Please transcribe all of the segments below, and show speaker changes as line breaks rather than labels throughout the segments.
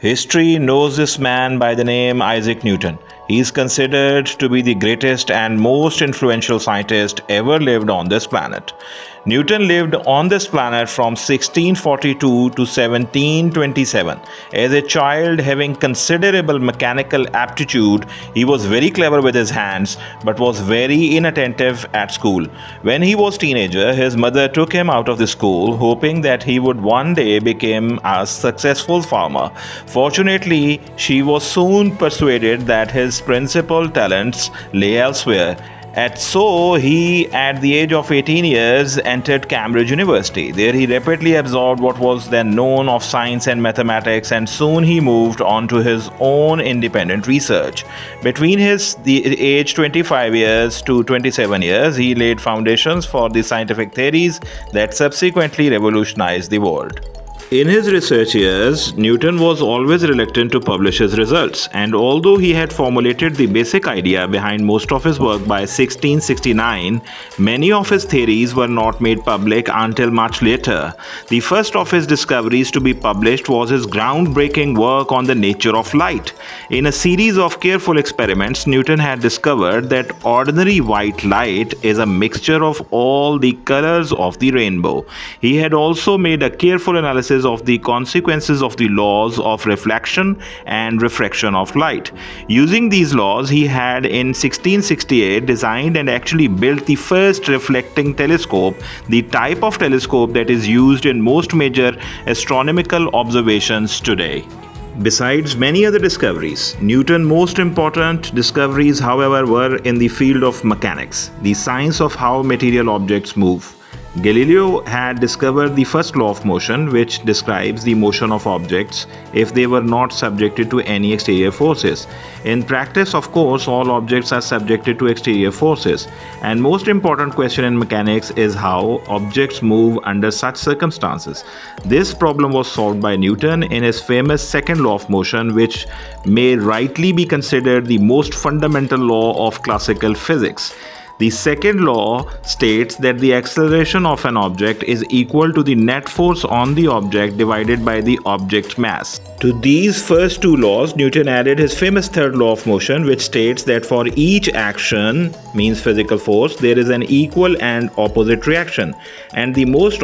History knows this man by the name Isaac Newton. He is considered to be the greatest and most influential scientist ever lived on this planet. Newton lived on this planet from 1642 to 1727. As a child having considerable mechanical aptitude, he was very clever with his hands but was very inattentive at school. When he was teenager, his mother took him out of the school hoping that he would one day become a successful farmer. Fortunately, she was soon persuaded that his principal talents lay elsewhere. And so he, at the age of 18 years, entered Cambridge University. There he rapidly absorbed what was then known of science and mathematics, and soon he moved on to his own independent research. Between the age 25 years to 27 years, he laid foundations for the scientific theories that subsequently revolutionized the world. In his research years, Newton was always reluctant to publish his results, and although he had formulated the basic idea behind most of his work by 1669, many of his theories were not made public until much later. The first of his discoveries to be published was his groundbreaking work on the nature of light. In a series of careful experiments, Newton had discovered that ordinary white light is a mixture of all the colors of the rainbow. He had also made a careful analysis of the consequences of the laws of reflection and refraction of light. Using these laws, he had in 1668 designed and actually built the first reflecting telescope, the type of telescope that is used in most major astronomical observations today. Besides many other discoveries, Newton's most important discoveries, however, were in the field of mechanics, the science of how material objects move. Galileo had discovered the first law of motion, which describes the motion of objects if they were not subjected to any exterior forces. In practice, of course, all objects are subjected to exterior forces, and most important question in mechanics is how objects move under such circumstances. This problem was solved by Newton in his famous second law of motion, which may rightly be considered the most fundamental law of classical physics. The second law states that the acceleration of an object is equal to the net force on the object divided by the object's mass. To these first two laws, Newton added his famous third law of motion, which states that for each action, means physical force, there is an equal and opposite reaction. And the most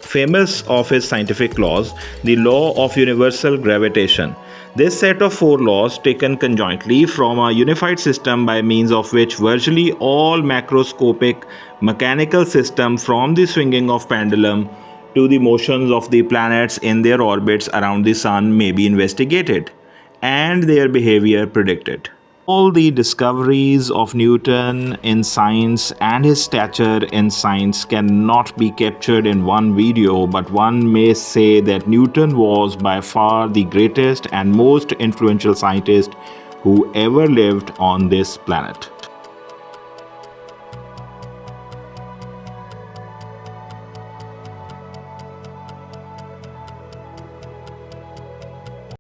famous of his scientific laws, the law of universal gravitation. This set of four laws, taken conjointly from a unified system by means of which virtually all macroscopic mechanical systems, from the swinging of pendulum to the motions of the planets in their orbits around the sun, may be investigated and their behavior predicted. All the discoveries of Newton in science and his stature in science cannot be captured in one video, but one may say that Newton was by far the greatest and most influential scientist who ever lived on this planet.